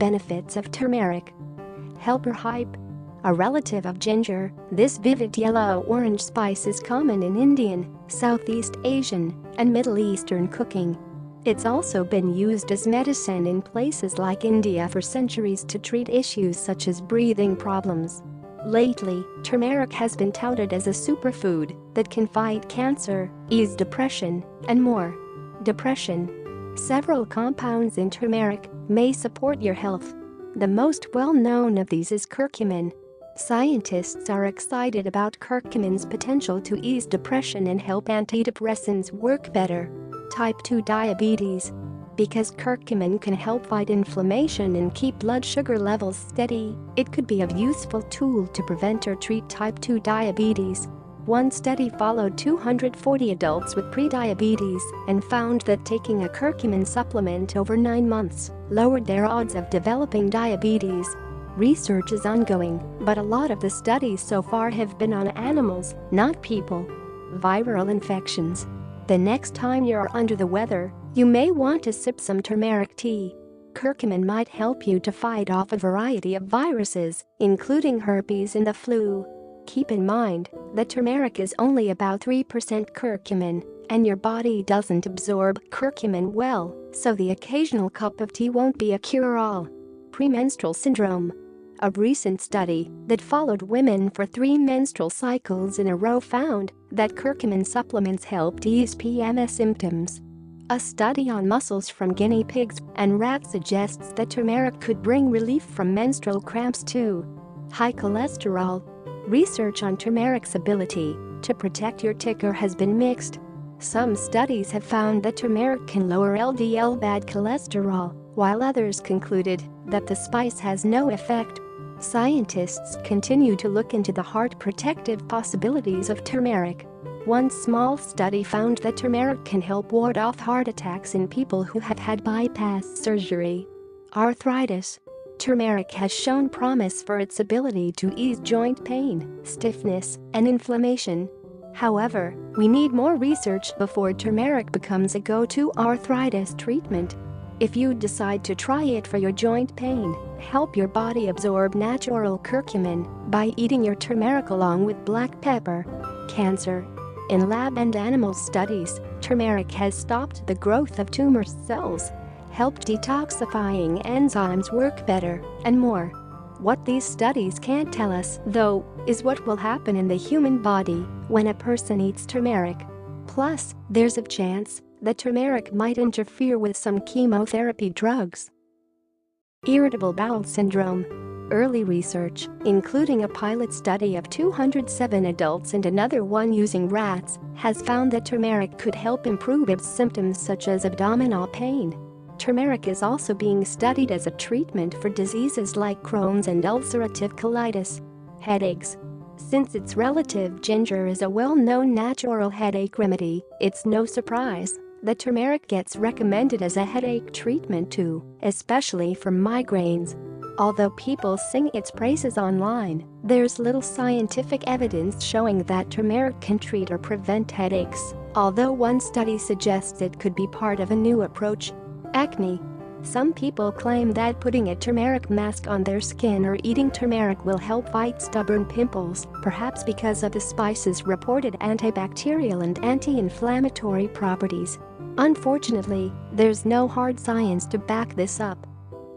Benefits of Turmeric. Helper hype. A relative of ginger, this vivid yellow-orange spice is common in Indian, Southeast Asian, and Middle Eastern cooking. It's also been used as medicine in places like India for centuries to treat issues such as breathing problems. Lately, turmeric has been touted as a superfood that can fight cancer, ease depression, and more. Depression. Several compounds in turmeric may support your health. The most well-known of these is curcumin. Scientists are excited about curcumin's potential to ease depression and help antidepressants work better. Type 2 diabetes. Because curcumin can help fight inflammation and keep blood sugar levels steady, it could be a useful tool to prevent or treat type 2 diabetes. One study followed 240 adults with prediabetes and found that taking a curcumin supplement over 9 months lowered their odds of developing diabetes. Research is ongoing, but a lot of the studies so far have been on animals, not people. Viral infections. The next time you're under the weather, you may want to sip some turmeric tea. Curcumin might help you to fight off a variety of viruses, including herpes and the flu. Keep in mind that turmeric is only about 3% curcumin, and your body doesn't absorb curcumin well, so the occasional cup of tea won't be a cure-all. Premenstrual syndrome. A recent study that followed women for 3 menstrual cycles in a row found that curcumin supplements helped ease PMS symptoms. A study on mussels from guinea pigs and rats suggests that turmeric could bring relief from menstrual cramps too. High cholesterol. Research on turmeric's ability to protect your ticker has been mixed. Some studies have found that turmeric can lower LDL bad cholesterol, while others concluded that the spice has no effect. Scientists continue to look into the heart protective possibilities of turmeric. One small study found that turmeric can help ward off heart attacks in people who have had bypass surgery. Arthritis. Turmeric has shown promise for its ability to ease joint pain, stiffness, and inflammation. However, we need more research before turmeric becomes a go-to arthritis treatment. If you decide to try it for your joint pain, help your body absorb natural curcumin by eating your turmeric along with black pepper. Cancer. In lab and animal studies, turmeric has stopped the growth of tumor cells, helped detoxifying enzymes work better, and more. What these studies can't tell us, though, is what will happen in the human body when a person eats turmeric. Plus, there's a chance that turmeric might interfere with some chemotherapy drugs. Irritable bowel syndrome. Early research, including a pilot study of 207 adults and another one using rats, has found that turmeric could help improve its symptoms such as abdominal pain. Turmeric is also being studied as a treatment for diseases like Crohn's and ulcerative colitis. Headaches. Since its relative ginger is a well-known natural headache remedy, it's no surprise that turmeric gets recommended as a headache treatment too, especially for migraines. Although people sing its praises online, there's little scientific evidence showing that turmeric can treat or prevent headaches, although one study suggests it could be part of a new approach. Acne. Some people claim that putting a turmeric mask on their skin or eating turmeric will help fight stubborn pimples, perhaps because of the spice's reported antibacterial and anti-inflammatory properties. Unfortunately, there's no hard science to back this up.